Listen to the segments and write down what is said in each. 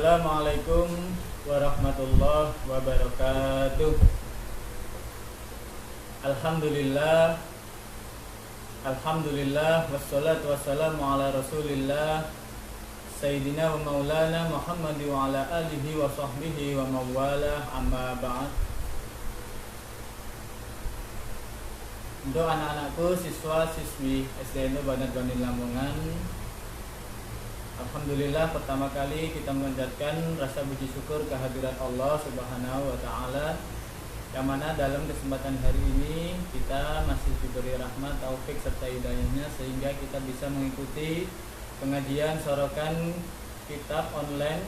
Assalamualaikum warahmatullahi wabarakatuh. Alhamdulillah wassalatu wassalamu ala Rasulillah Sayyidina wa maulana Muhammad wa ala alihi wa sahbihi wa mawala, amma ba'd. Untuk anak-anakku, siswa-siswi SDN Banat Bandin Lamongan, alhamdulillah pertama kali kita mengucapkan rasa puji syukur kehadirat Allah Subhanahu wa taala, yang mana dalam kesempatan hari ini kita masih diberi rahmat, taufik serta hidayahnya sehingga kita bisa mengikuti pengajian sorokan kitab online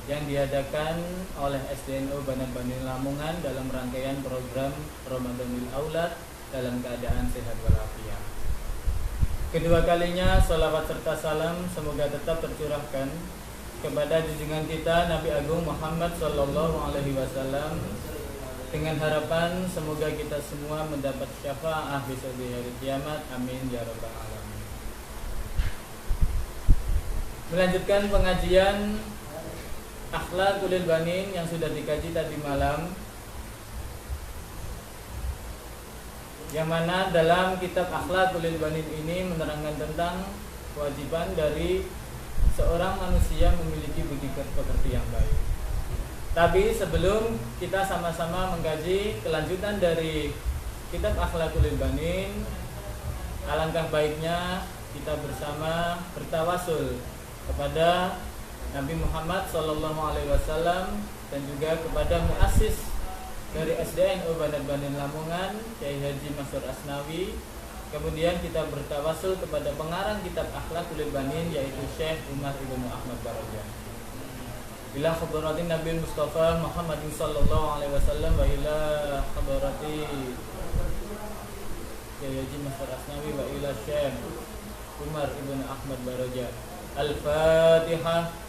yang diadakan oleh SDNU Banat Bandin Lamongan dalam rangkaian program Ramadanil Aulad dalam keadaan sehat walafiat. Kedua kalinya salawat serta salam semoga tetap tercurahkan kepada junjungan kita Nabi Agung Muhammad Sallallahu Alaihi Wasallam, dengan harapan semoga kita semua mendapat syafaat besok di hari kiamat. Amin ya rabbal alamin. Melanjutkan pengajian Akhlaqul Banin yang sudah dikaji tadi malam, yang mana dalam kitab Akhlaqul Banin ini menerangkan tentang kewajiban dari seorang manusia memiliki budi pekerti yang baik. Tapi sebelum kita sama-sama mengkaji kelanjutan dari kitab Akhlaqul Banin, alangkah baiknya kita bersama bertawasul kepada Nabi Muhammad SAW dan juga kepada muassis dari SDNU Banat Bandin Lamongan, Kyai Haji Mansur Asnawi. Kemudian kita bertawasul kepada pengarang kitab Akhlaqul Banin, yaitu Syekh Umar ibn Ahmad Baroja. Ila khabaratin Nabi Mustafa Muhammad sallallahu alaihi wasallam wa ila khabarati Kyai Haji Mansur Asnawi wa ila Syekh Umar ibn Ahmad Baroja. Al-Fatihah.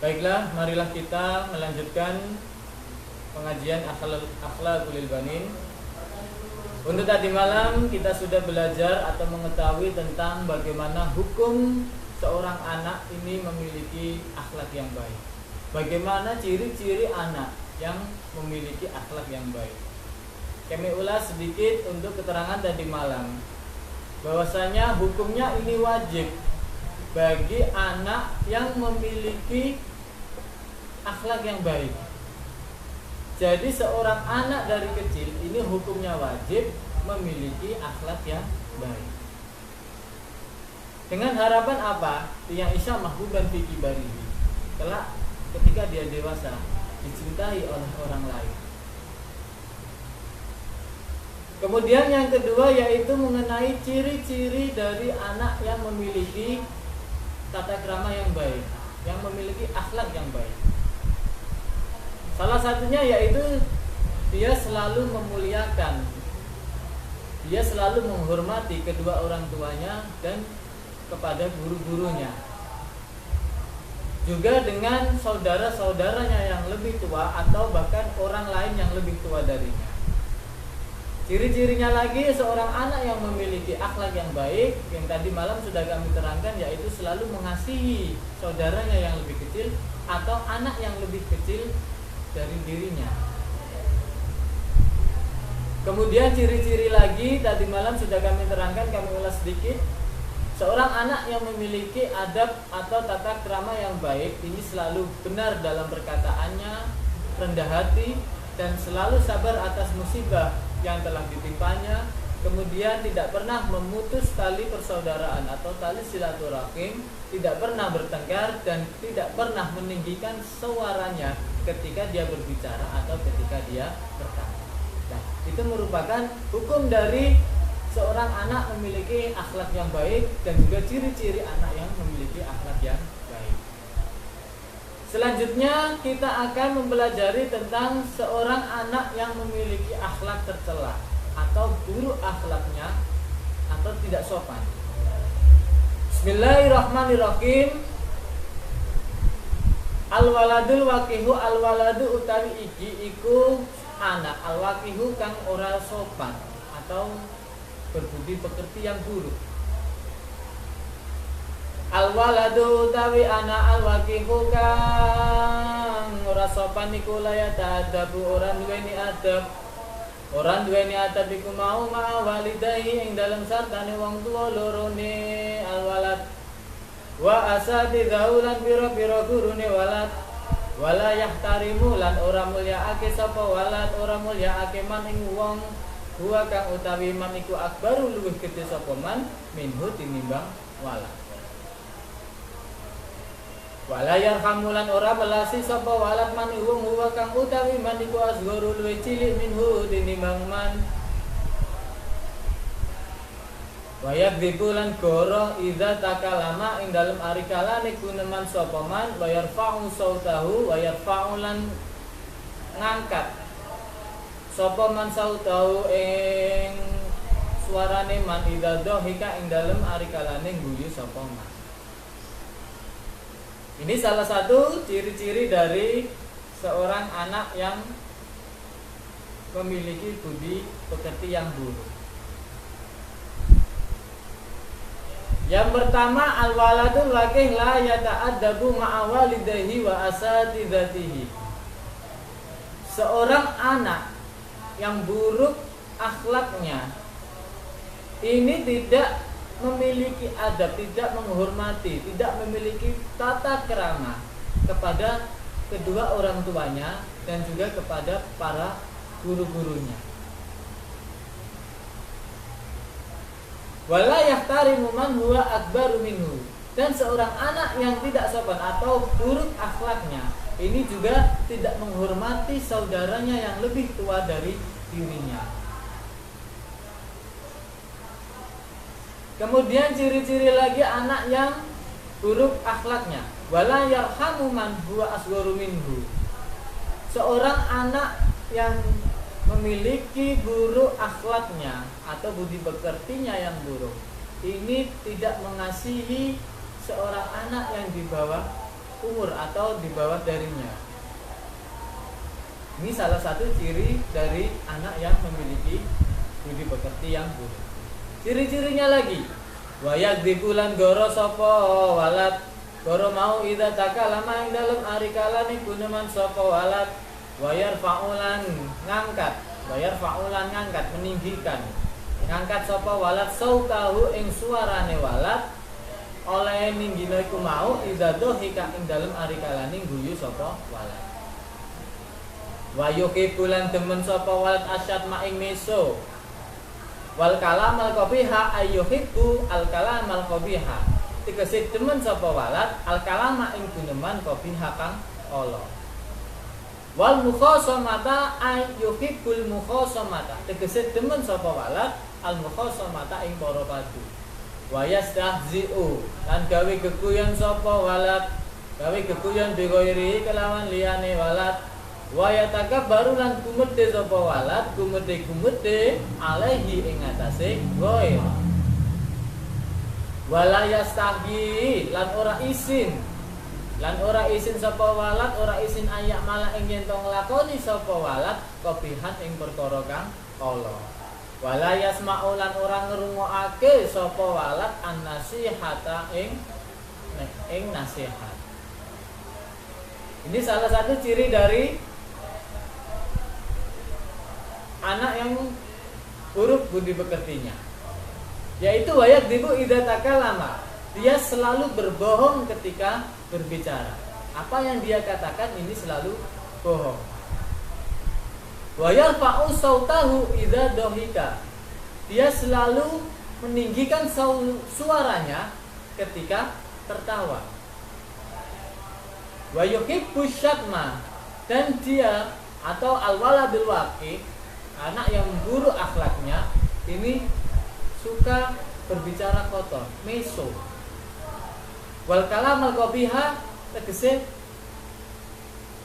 Baiklah, marilah kita melanjutkan pengajian Akhlaqul Banin. Untuk tadi malam kita sudah belajar atau mengetahui tentang bagaimana hukum seorang anak ini memiliki akhlak yang baik. Bagaimana ciri-ciri anak yang memiliki akhlak yang baik. Kami ulas sedikit untuk keterangan tadi malam, bahwasanya hukumnya ini wajib bagi anak yang memiliki akhlak yang baik. Jadi seorang anak dari kecil ini hukumnya wajib memiliki akhlak yang baik. Dengan harapan apa? Yang Isya mahbuban fi kibarihi, kelak ketika dia dewasa dicintai oleh orang lain. Kemudian yang kedua yaitu mengenai ciri-ciri dari anak yang memiliki tata krama yang baik, yang memiliki akhlak yang baik. Salah satunya yaitu dia selalu memuliakan, dia selalu menghormati kedua orang tuanya dan kepada guru-gurunya, juga dengan saudara-saudaranya yang lebih tua atau bahkan orang lain yang lebih tua darinya. Ciri-cirinya lagi seorang anak yang memiliki akhlak yang baik, yang tadi malam sudah kami terangkan, yaitu selalu mengasihi saudaranya yang lebih kecil atau anak yang lebih kecil dari dirinya. Kemudian ciri-ciri lagi tadi malam sudah kami terangkan, kami ulas sedikit. Seorang anak yang memiliki adab atau tata krama yang baik ini selalu benar dalam perkataannya, rendah hati, dan selalu sabar atas musibah yang telah ditimpanya. Kemudian tidak pernah memutus tali persaudaraan atau tali silaturahim, tidak pernah bertengkar, dan tidak pernah meninggikan suaranya ketika dia berbicara atau ketika dia berkata. Nah, itu merupakan hukum dari seorang anak memiliki akhlak yang baik dan juga ciri-ciri anak yang memiliki akhlak yang baik. Selanjutnya kita akan mempelajari tentang seorang anak yang memiliki akhlak tercela atau buruk akhlaknya atau tidak sopan. Bismillahirrahmanirrahim. Al waladul waqihu, al waladu utawi iki iku anak, al waqihu kang ora sopan atau berbudi pekerti yang buruk. Al waladu utawi anak, al waqihu kang ora sopan iku layata adabu, ora duweni adab. Ora duweni adab iku mau ma walidahi ing dalem sartane wong tuwa lorone al walad. Wa asatidahu lan pira-pira gurune walad. Wala yahtarimu lan ora mulyaake sapa walad, ora mulyaake man ing wong huwa kang utawi man iku akbaru luwih gedhe sapa man minhu tinimbang walad. Wala yarhamu lan ora belasi sapa walad man wong huwa kang utawi man iku asgharu luwih cilik minhu tinimbang man. Wayak dibulan goro idza takalama ing dalem ari kalane guneman sapa man wayar fa'u sautahu wayar fa'ulan ngangkat sapa man sautahu ing suarane man idza dhahika ing dalem ari kalane guyu sapa man. Ini salah satu ciri-ciri dari seorang anak yang memiliki budi pekerti yang buruk. Yang pertama, al-waladul waqih la yata'addabu ma'a walidayhi wa asatidatihi. Seorang anak yang buruk akhlaknya ini tidak memiliki adab, tidak menghormati, tidak memiliki tata krama kepada kedua orang tuanya dan juga kepada para guru-gurunya. Wala yahtarimu man huwa akbaru minhu, dan seorang anak yang tidak sopan atau buruk akhlaknya ini juga tidak menghormati saudaranya yang lebih tua dari dirinya. Kemudian ciri-ciri lagi anak yang buruk akhlaknya, wala yarhamu man huwa asgharu minhu. Seorang anak yang memiliki buruk akhlaknya atau budi pekertinya yang buruk ini tidak mengasihi seorang anak yang di bawah umur atau di bawah darinya. Ini salah satu ciri dari anak yang memiliki budi pekerti yang buruk. Ciri-cirinya lagi, wayak dibulan goro sopo walad, goro mau idza takalama ing dalem ari kalane guneman sopo walad. Wayar fa'ulan ngangkat, wayar fa'ulan ngangkat, meninggikan, ngangkat sapa walad sautahu ing suarane walad oleh ninggino iku mau idza dhahika ing dalem ari kalane guyu sapa walad. Wayuke bulan demen sapa walad asyad ma ing meso wal kalam al qabiha ayyuhibbu al kalam al qabiha. Tegese demen sapa walad al kalama ing guneman qabiha kang ala. Wal mukhasamata ayyuhibbul mukhasamata, tegese demen sapa walad al mukhasamata ing para padu. Wa yastahzi'u lan gawe geguyon sapa walad, gawe geguyon bigoiri kelawan liyane walad. Wa yatakabbaru lan gumedhe sapa walad, gumedhe alaihi ing atase goir. Wala yastahgi lan ora isin sapa walad, ora isin ayak malah ing yen to nglakoni sapa walad kopihan ing perkara kang ala. Wala yasma'u lan ora ngrungokake sapa walad an-nasihata ing nasihat. Ini salah satu ciri dari anak yang buruk budi pekertinya, yaitu wayak dibu idza takalama. Dia selalu berbohong ketika berbicara. Apa yang dia katakan ini selalu bohong. Wa yarfa'u sautahu idza dhahika. Dia selalu meninggikan suaranya ketika tertawa. Wa yuhibbu syatma, dan dia atau al-waladul waqi, anak yang buruk akhlaknya ini suka berbicara kotor, meso. Wal kalamal qabiha, tegese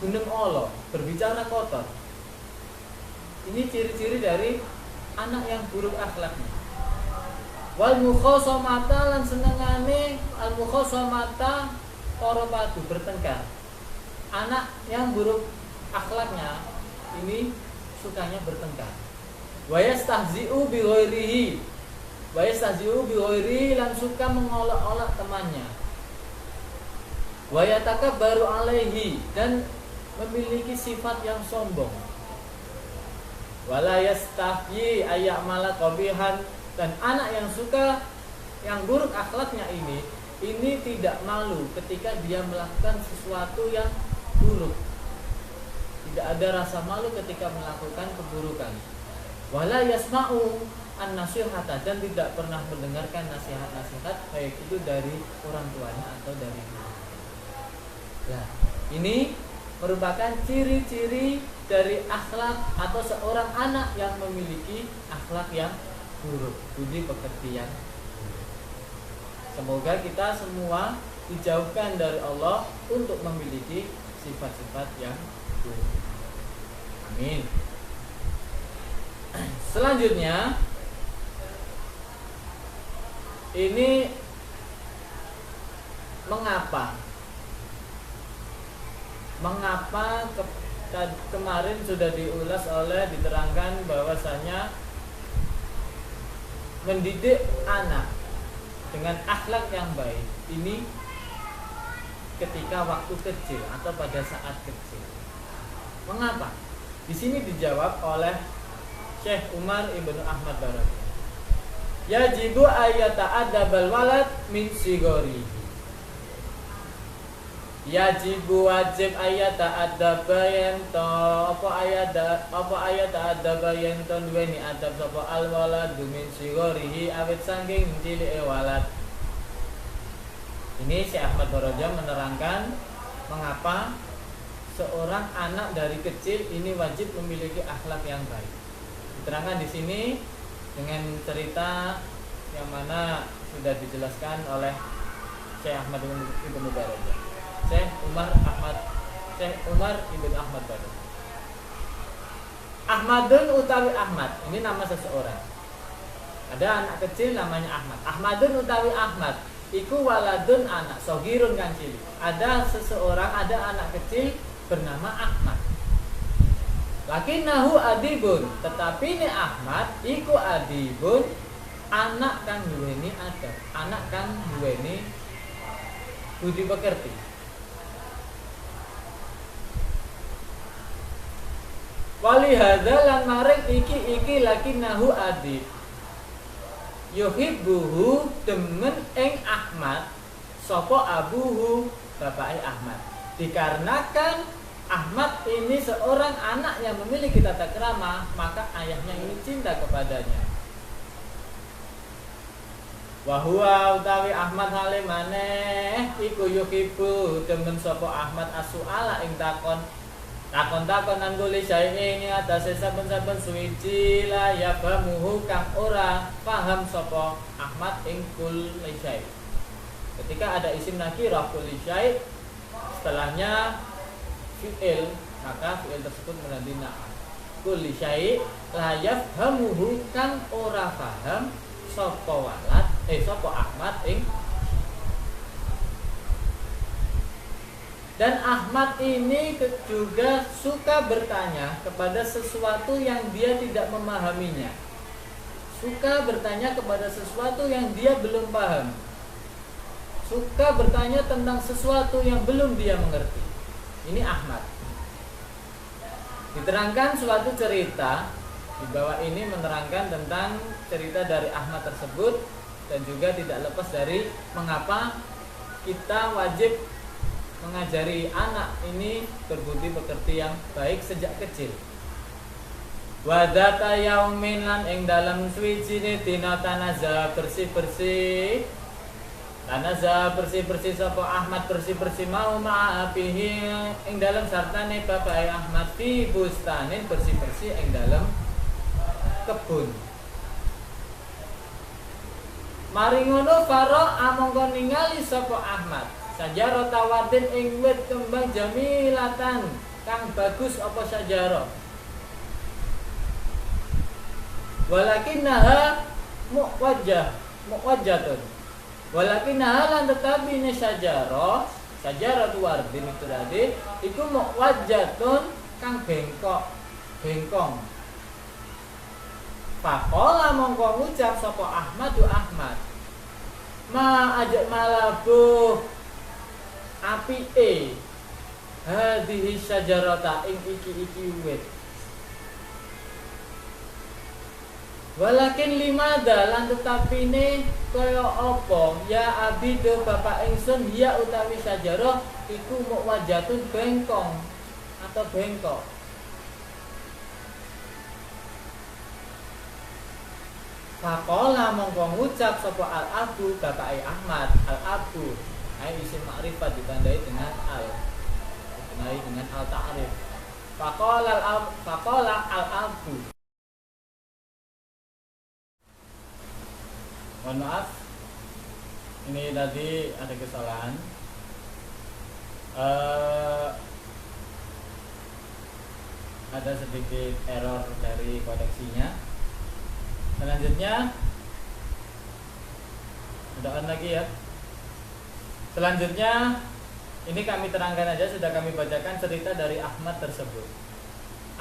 gunung Allah, berbicara kotor. Ini ciri-ciri dari anak yang buruk akhlaknya. Wal mukhasamata lan senengane al mukhasamata para padu bertengkar. anak yang buruk akhlaknya ini sukanya bertengkar. Wa yastahzi'u bi ghairihi. Wa yastahzi'u bi ghairihi, lan suka mengolok-olok temannya. Wa yatakabbaru alaihi, dan memiliki sifat yang sombong. Wala yastahyi ayya'mala qabihan, dan anak yang suka yang buruk akhlaknya ini tidak malu ketika dia melakukan sesuatu yang buruk. Tidak ada rasa malu ketika melakukan keburukan. Wala yasma'u an-nasihata, dan tidak pernah mendengarkan nasihat-nasihat baik itu dari orang tuanya atau dari guru. Nah, ini merupakan ciri-ciri dari akhlak atau seorang anak yang memiliki akhlak yang buruk, budi pekerti yang buruk. Semoga kita semua dijauhkan dari Allah untuk memiliki sifat-sifat yang buruk. Amin. Selanjutnya, ini mengapa kemarin sudah diulas diterangkan bahwasanya mendidik anak dengan akhlak yang baik ini ketika waktu kecil atau pada saat kecil. Mengapa? Di sini dijawab oleh Syekh Umar Ibnu Ahmad Baraki. Yajibu ayata'adabal walad min sigori. Yajibu wajib ayata'adaba yento apa ayata'adaba yento duweni adab sapa al waladu min sigorihi awit saking cilike walad. Ini Syekh Ahmad Baraki menerangkan mengapa seorang anak dari kecil ini wajib memiliki akhlak yang baik. Diterangkan di sini dengan cerita yang mana sudah dijelaskan oleh Syekh Ahmad Ibnu Baraki. Syekh Umar Ibnu Ahmad Baraki. Ahmadun utawi Ahmad, ini nama seseorang. Ada anak kecil namanya Ahmad. Ahmadun utawi Ahmad iku waladun anak sogirun kan cilik. Ada seseorang, ada anak kecil bernama Ahmad. Lakinnahu adibun, tetapi ini Ahmad iku adibun, anak kang duweni adab, anak kang duweni budi pekerti. Wali hadza lan maring iki lakinnahu adib. Yuhibbuhu demen ing Ahmad sapa abuhu bapake Ahmad. Dikarenakan Ahmad ini seorang anak yang memiliki tata krama, maka ayahnya ini cinta kepadanya. Wa huwa utawi Ahmad hale maneh iku yuhibbu demen sapa Ahmad as-su'ala ing takon angguli saiki ini atase saben-saben suwiji la ya bamuhu kang ora paham sapa Ahmad ing kulli syai. Ketika ada isim nakirah kulli syai, setelahnya fi'il, maka fi'il tersebut menjadi na'at. Kulli syai la yafhamuhu kang ora paham sapa walad sapa Ahmad ing. Dan Ahmad ini juga suka bertanya kepada sesuatu yang dia tidak memahaminya. Suka bertanya kepada sesuatu yang dia belum paham. Suka bertanya tentang sesuatu yang belum dia mengerti. Ini Ahmad. Diterangkan suatu cerita di bawah ini menerangkan tentang cerita dari Ahmad tersebut, dan juga tidak lepas dari mengapa kita wajib mengajari anak ini berbudi pekerti yang baik sejak kecil. Wadata yaumin lan ing dalam suwijine dina tanaza bersih-bersih sapa Ahmad bersih-bersih mau ma'abihi ing dalam sartane bapake Ahmad fi bustanin bersih-bersih ing dalam kebun. Mari ngono faro amangka ningali sapa Ahmad sajaro tawadin ing wit kembang jamilatan kang bagus apa sajaro. Walakinnaha muwajjatun. Walakinnaha lan tetapi ne sajaro Sajaratu wardin itu tadi iku muwajjatun kang bengkong. Faqala mongko ngucap sapa Ahmadu Ahmad. Ma ajak malabuh apike hadhihi syajarata ing iki wit. Walakin limada lan tetapine kaya apa ya abido bapak ingsun ya utawi sajarah iku muwajjatun bengkong atau bengkok. Faqala mongko ngucap sapa al-abu bapak Ahmad al-abu ai isim makrifat ditandai dengan al ditandai dengan al-ta'rif. Faqala al-abu. Mohon maaf, ini tadi ada kesalahan. Ada sedikit error dari kodeksinya. Selanjutnya, udahan lagi ya. Selanjutnya, ini kami terangkan aja, sudah kami bacakan cerita dari Ahmad tersebut.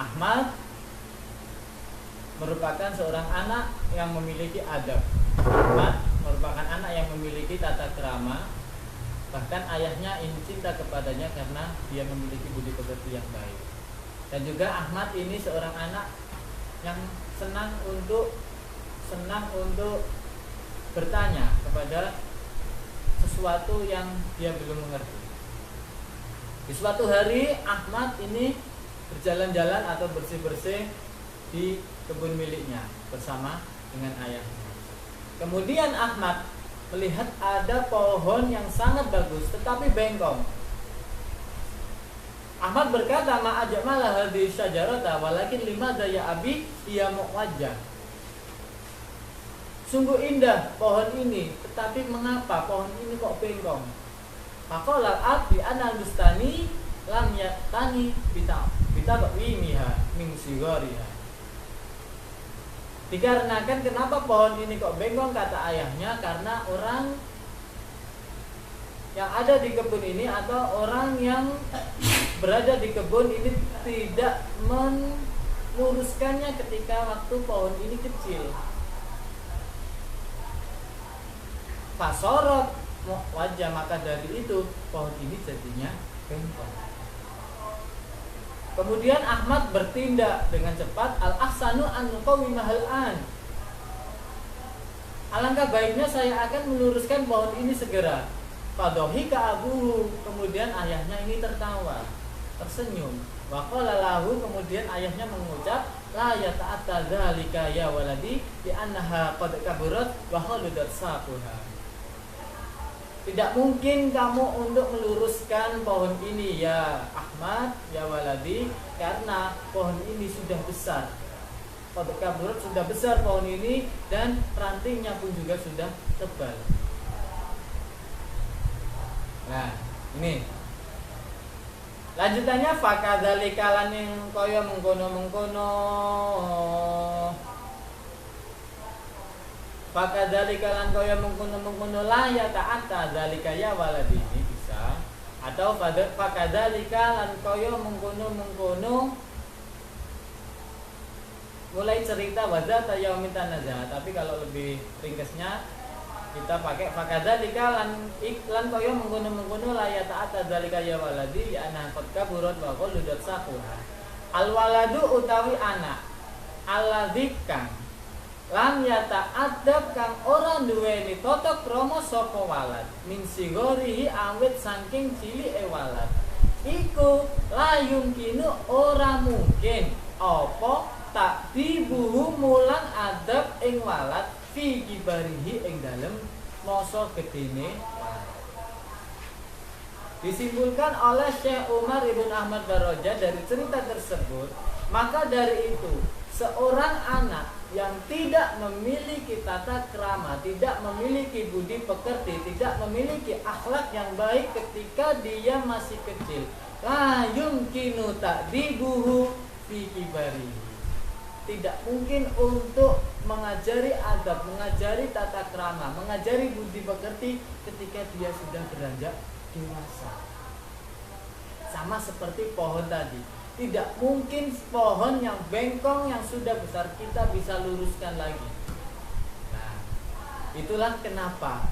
Ahmad merupakan seorang anak yang memiliki adab. Ahmad merupakan anak yang memiliki tata krama. Bahkan ayahnya ingin cinta kepadanya karena dia memiliki budi pekerti yang baik. Dan juga Ahmad ini seorang anak yang senang untuk bertanya kepada sesuatu yang dia belum mengerti. Di suatu hari Ahmad ini berjalan-jalan atau bersih-bersih di kebun miliknya bersama dengan ayahnya. Kemudian Ahmad melihat ada pohon yang sangat bagus tetapi bengkong. Ahmad berkata, "Ma ajmalah hadhihi syajarata walakin limadza ya abi hiya muwajjah." Sungguh indah pohon ini, tetapi mengapa pohon ini kok bengkong? Faqala al-abdi ana bustani lam yatani bitawimiha min sigariha. Dikarenakan kenapa pohon ini kok bengkong, kata ayahnya, karena orang yang ada di kebun ini atau orang yang berada di kebun ini tidak meluruskannya ketika waktu pohon ini kecil. Fasorot wajah, maka dari itu pohon ini jadinya bengkong. Kemudian Ahmad bertindak dengan cepat. Al-ahsanu an nuqawimahal an. Alangkah baiknya saya akan meluruskan pohon ini segera. Fadhahika abuhu. Kemudian ayahnya ini tertawa, tersenyum. Wa qala lahu, kemudian ayahnya mengucap, la yata'atta dzalika ya waladi bi annaha qad kaburat wa haludat saquha. Tidak mungkin kamu untuk meluruskan pohon ini ya Ahmad, ya waladi, karena pohon ini sudah besar. Qad kaburat, sudah besar pohon ini, dan rantingnya pun juga sudah tebal. Nah, ini lanjutannya, fakadzalika lan kaya mengkono-mengkono. Fakadzalika lan kaya mengkono-mengkono la ya ta'atta dzalika ya waladi, ini bisa. Atau fakadzalika lan kaya mengkono-mengkono, mulai cerita wadzata yaumin tanazah. Tapi kalau lebih ringkasnya kita pakai fakadzalika lan kaya mengkono-mengkono la ya ta'atta dzalika ya waladi ya ana qad kaburat wa qaludat saquha. Al waladu utawi anak, alladzi kang lam yata'addab kang ora duweni tata krama sapa walad, min sigorihi awit saking cilike walad, iku layung kinu ora mungkin apa tak dibuhu mulang adab ing walad fi kibarihi ing dalem masa gedene walad. Disimpulkan oleh Syekh Umar Ibn Ahmad Barojah dari cerita tersebut, maka dari itu seorang anak yang tidak memiliki tata krama, tidak memiliki budi pekerti, tidak memiliki akhlak yang baik ketika dia masih kecil, la yumkinu ta'dibuhu fi kibarihi. Tidak mungkin untuk mengajari adab, mengajari tata krama, mengajari budi pekerti ketika dia sudah beranjak dewasa. sama seperti pohon tadi. Tidak mungkin pohon yang bengkong yang sudah besar kita bisa luruskan lagi. Nah, itulah kenapa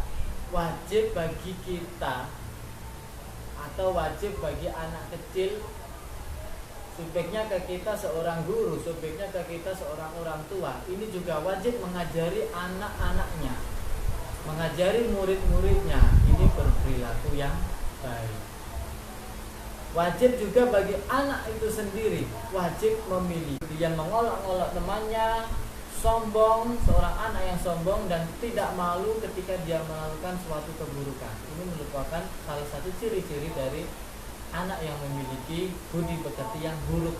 wajib bagi kita atau wajib bagi anak kecil, subjeknya ke kita seorang guru, subjeknya ke kita seorang orang tua, ini juga wajib mengajari anak-anaknya, mengajari murid-muridnya ini berperilaku yang baik. Wajib juga bagi anak itu sendiri, wajib memilih. Dia mengolok-olok temannya, sombong, seorang anak yang sombong dan tidak malu ketika dia melakukan suatu keburukan. Ini merupakan salah satu ciri-ciri dari anak yang memiliki budi pekerti yang buruk.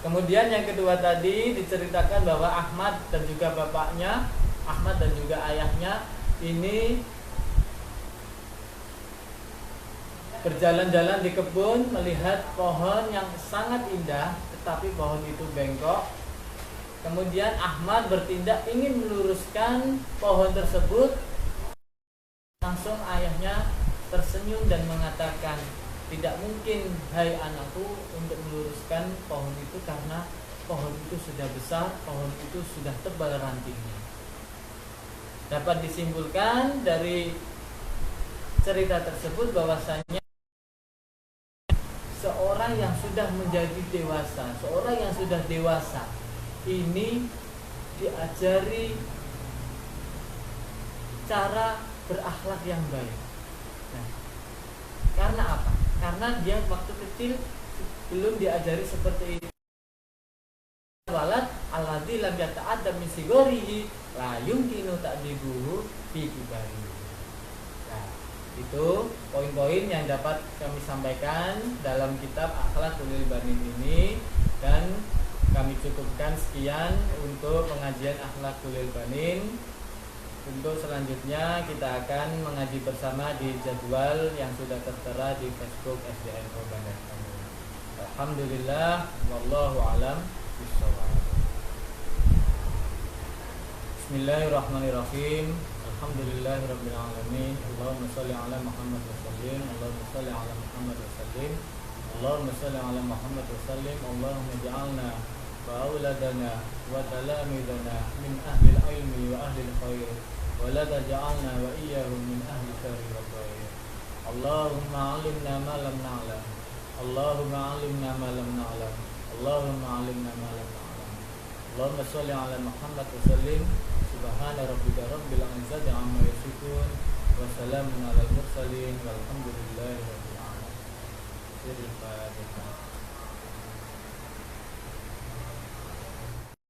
Kemudian yang kedua tadi diceritakan bahwa Ahmad dan juga bapaknya, Ahmad dan juga ayahnya ini berjalan-jalan di kebun melihat pohon yang sangat indah, tetapi pohon itu bengkok. Kemudian Ahmad bertindak ingin meluruskan pohon tersebut. Langsung ayahnya tersenyum dan mengatakan, tidak mungkin hai anakku untuk meluruskan pohon itu karena pohon itu sudah besar, pohon itu sudah tebal rantingnya. Dapat disimpulkan dari cerita tersebut bahwasanya seorang yang sudah menjadi dewasa, seorang yang sudah dewasa ini diajari cara berakhlak yang baik. Nah, karena apa? Karena dia waktu kecil belum diajari seperti itu. Walad alladzi lam yata'addab min sigorihi la yumkinu ta'dibuhu fi kibari. Nah, itu poin-poin yang dapat kami sampaikan dalam kitab Akhlaqul Banin ini, dan kami cukupkan sekian untuk pengajian Akhlaqul Banin. Untuk selanjutnya kita akan mengaji bersama di jadwal yang sudah tertera di Facebook SDN Bandar Lampung. Alhamdulillah, wallahu alam bishawab. Bismillahirrahmanirrahim. Alhamdulillahirabbil alamin. Allahumma shalli ala Muhammad wa sallim. Allahumma shalli ala Muhammad wa sallim. Allahumma shalli ala Muhammad wa sallim. Allahumma ij'alna wa auladana wa talamidana min ahli al-ilmi wa ahli al-khair wa la taj'alna wa iyyahum min ahli syarri wa khair. Allahumma 'allimna ma lam na'lam. Allahumma 'allimna ma lam na'lam. Allahumma 'allimna ma lam na'lam. Allahumma shalli ala Muhammad wa sallim. Subhana rabbika rabbil izzati 'amma yasifun wa salamun alal mursalin walhamdulillahi rabbil alamin.